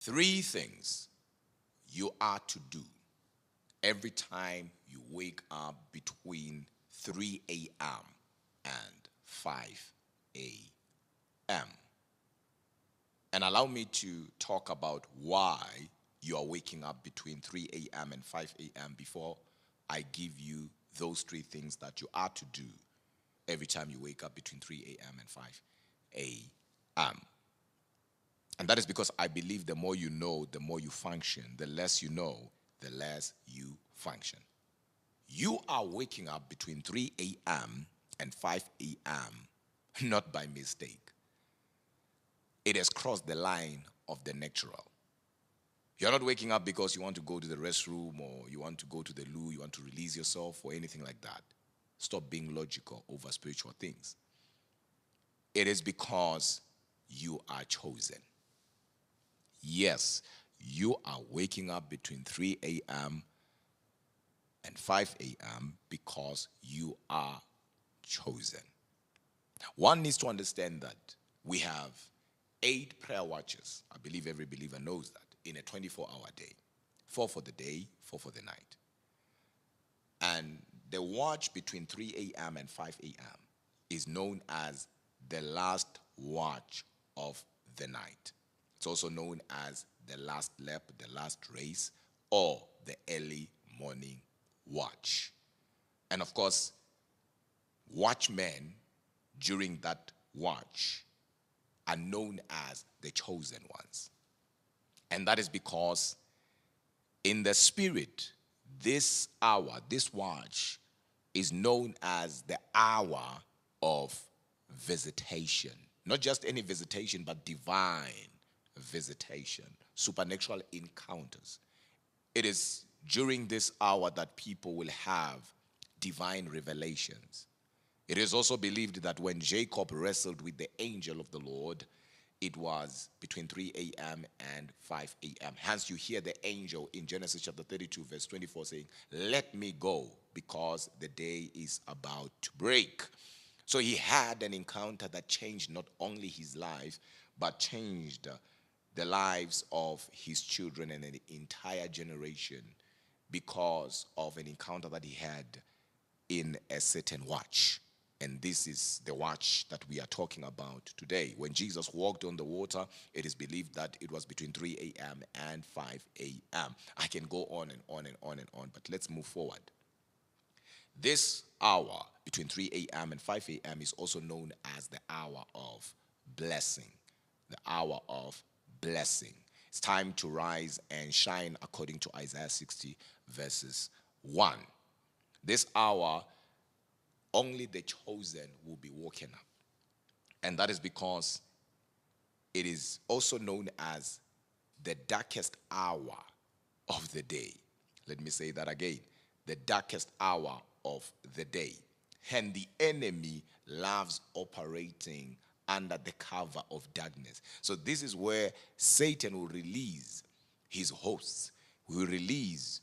Three things you are to do every time you wake up between 3 a.m. and 5 a.m. And allow me to talk about why you are waking up between 3 a.m. and 5 a.m. before I give you those three things that you are to do every time you wake up between 3 a.m. and 5 a.m. And that is because I believe the more you know, the more you function. The less you know, the less you function. You are waking up between 3 a.m. and 5 a.m. not by mistake. It has crossed the line of the natural. You're not waking up because you want to go to the restroom or you want to go to the loo, you want to release yourself or anything like that. Stop being logical over spiritual things. It is because you are chosen. Yes, you are waking up between 3 a.m. and 5 a.m. because you are chosen. One needs to understand that we have 8 prayer watches. I believe every believer knows that in a 24-hour day. 4 for the day, 4 for the night. And the watch between 3 a.m. and 5 a.m. is known as the last watch of the night. It's also known as the last lap, the last race, or the early morning watch. And of course, watchmen during that watch are known as the chosen ones. And that is because in the spirit, this hour, this watch, is known as the hour of visitation. Not just any visitation, but divine visitation, supernatural encounters. It is during this hour that people will have divine revelations. It is also believed that when Jacob wrestled with the angel of the Lord, it was between 3 a.m. and 5 a.m. Hence, you hear the angel in Genesis chapter 32, verse 24 saying, "Let me go because the day is about to break." So he had an encounter that changed not only his life, but changed the lives of his children and an entire generation because of an encounter that he had in a certain watch. And this is the watch that we are talking about today. When Jesus walked on the water, it is believed that it was between 3 a.m. and 5 a.m. I can go on and on and on and on, but let's move forward. This hour between 3 a.m. and 5 a.m. is also known as the hour of blessing. The hour of blessing. It's time to rise and shine according to Isaiah 60 verses 1. This hour, only the chosen will be woken up. And that is because it is also known as the darkest hour of the day. Let me say that again. The darkest hour of the day. And the enemy loves operating under the cover of darkness. So this is where Satan will release his hosts, will release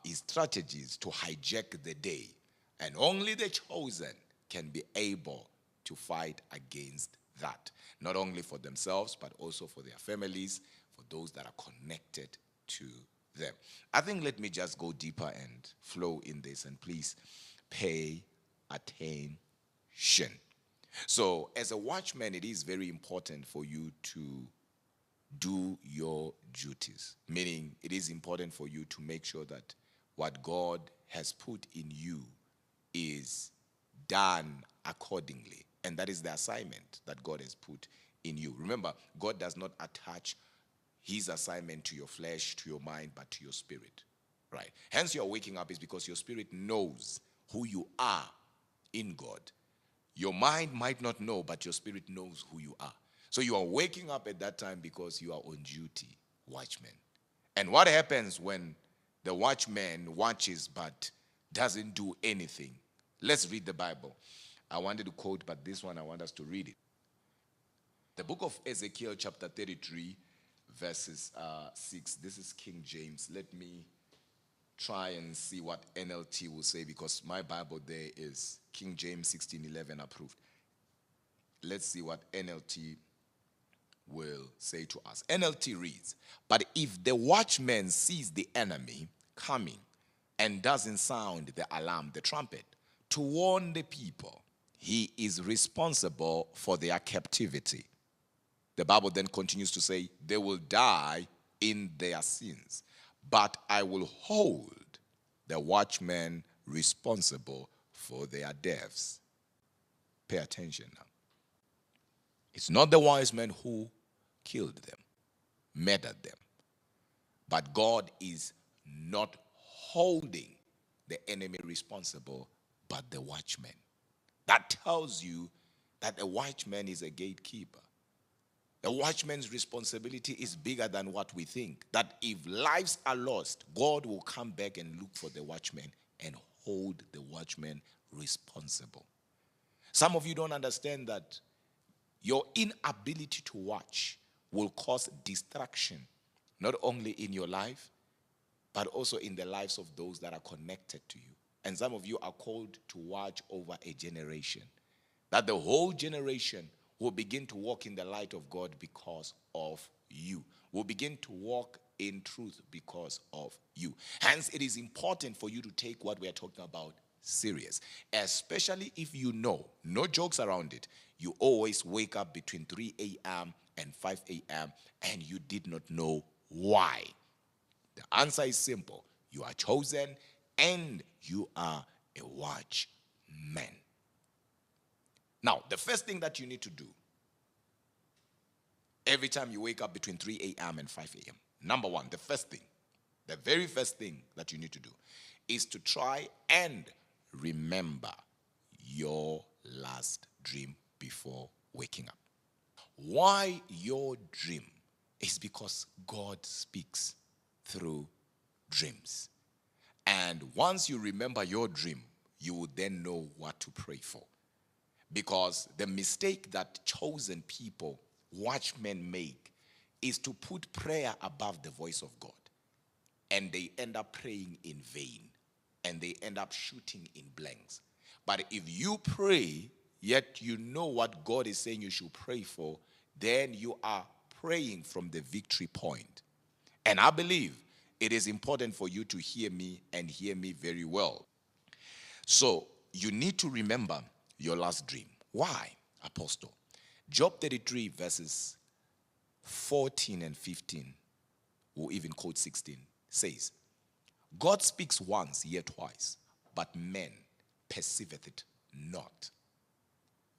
his strategies to hijack the day. And only the chosen can be able to fight against that. Not only for themselves, but also for their families, for those that are connected to them. I think let me just go deeper and flow in this, and please pay attention. So as a watchman, it is very important for you to do your duties. Meaning, it is important for you to make sure that what God has put in you is done accordingly. And that is the assignment that God has put in you. Remember, God does not attach his assignment to your flesh, to your mind, but to your spirit. Right? Hence, your waking up is because your spirit knows who you are in God. Your mind might not know, but your spirit knows who you are. So you are waking up at that time because you are on duty, watchman. And what happens when the watchman watches but doesn't do anything? Let's read the Bible. I wanted to quote, but this one I want us to read it. The book of Ezekiel chapter 33, verses 6. This is King James. Let me try and see what NLT will say, because my Bible there is King James 16:11 approved. Let's see what NLT will say to us. NLT reads, but if the watchman sees the enemy coming and doesn't sound the alarm, the trumpet, to warn the people, he is responsible for their captivity. The Bible then continues to say, they will die in their sins, but I will hold the watchman responsible for their deaths. Pay attention now. It's not the wise men who killed them, murdered them, but God is not holding the enemy responsible, but the watchman. That tells you that the watchman is a gatekeeper. The watchman's responsibility is bigger than what we think. That if lives are lost, God will come back and look for the watchman and hold the watchman responsible. Some of you don't understand that your inability to watch will cause distraction, not only in your life, but also in the lives of those that are connected to you. And some of you are called to watch over a generation. That the whole generation will begin to walk in the light of God because of you. Will begin to walk in truth because of you. Hence, it is important for you to take what we are talking about serious. Especially if you know, no jokes around it, you always wake up between 3 a.m. and 5 a.m. and you did not know why. The answer is simple. You are chosen and you are a watchman. Now, the first thing that you need to do every time you wake up between 3 a.m. and 5 a.m., number one, the very first thing that you need to do is to try and remember your last dream before waking up. Why your dream? Is because God speaks through dreams. And once you remember your dream, you will then know what to pray for. Because the mistake that chosen people, watchmen, make is to put prayer above the voice of God. And they end up praying in vain. And they end up shooting in blanks. But if you pray, yet you know what God is saying you should pray for, then you are praying from the victory point. And I believe it is important for you to hear me and hear me very well. So you need to remember your last dream. Why, Apostle? Job 33 verses 14 and 15, or even quote 16, says, God speaks once, yet twice, but men perceiveth it not.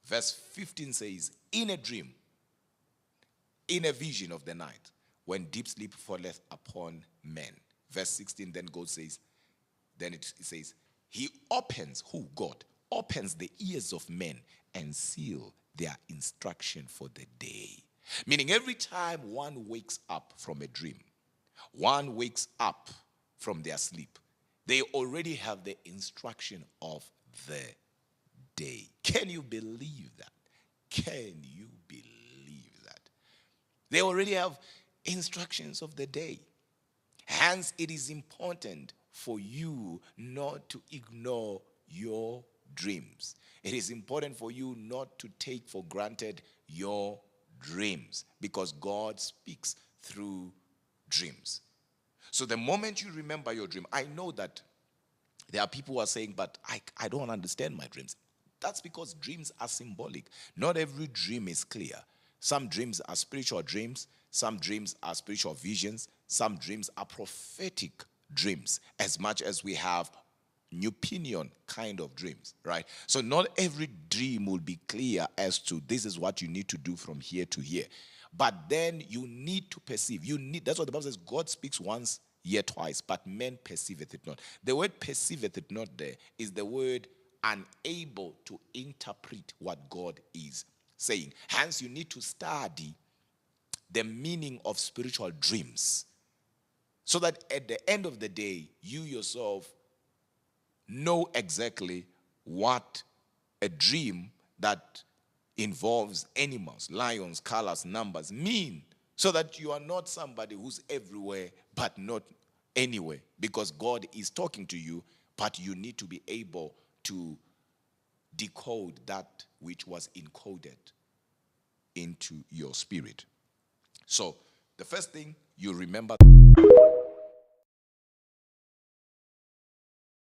Verse 15 says, in a dream, in a vision of the night, when deep sleep falleth upon men. Verse 16 then God says, then it says, he opens, who? God, opens the ears of men and seal their instruction for the day. Meaning every time one wakes up from a dream, one wakes up from their sleep, they already have the instruction of the day. Can you believe that? Can you believe that? They already have instructions of the day. Hence, it is important for you not to ignore your dreams. It is important for you not to take for granted your dreams, because God speaks through dreams. So the moment you remember your dream, I know that there are people who are saying, but I don't understand my dreams. That's because dreams are symbolic. Not every dream is clear. Some dreams are spiritual dreams. Some dreams are spiritual visions. Some dreams are prophetic dreams, as much as we have new opinion kind of dreams, right? So not every dream will be clear as to this is what you need to do from here to here. But then you need to perceive. That's what the Bible says, God speaks once, yet twice, but men perceiveth it not. The word perceiveth it not there is the word unable to interpret what God is saying. Hence, you need to study the meaning of spiritual dreams, so that at the end of the day, you yourself know exactly what a dream that involves animals, lions, colors, numbers mean, so that you are not somebody who's everywhere but not anywhere, because God is talking to you, but you need to be able to decode that which was encoded into your spirit. So the first thing you remember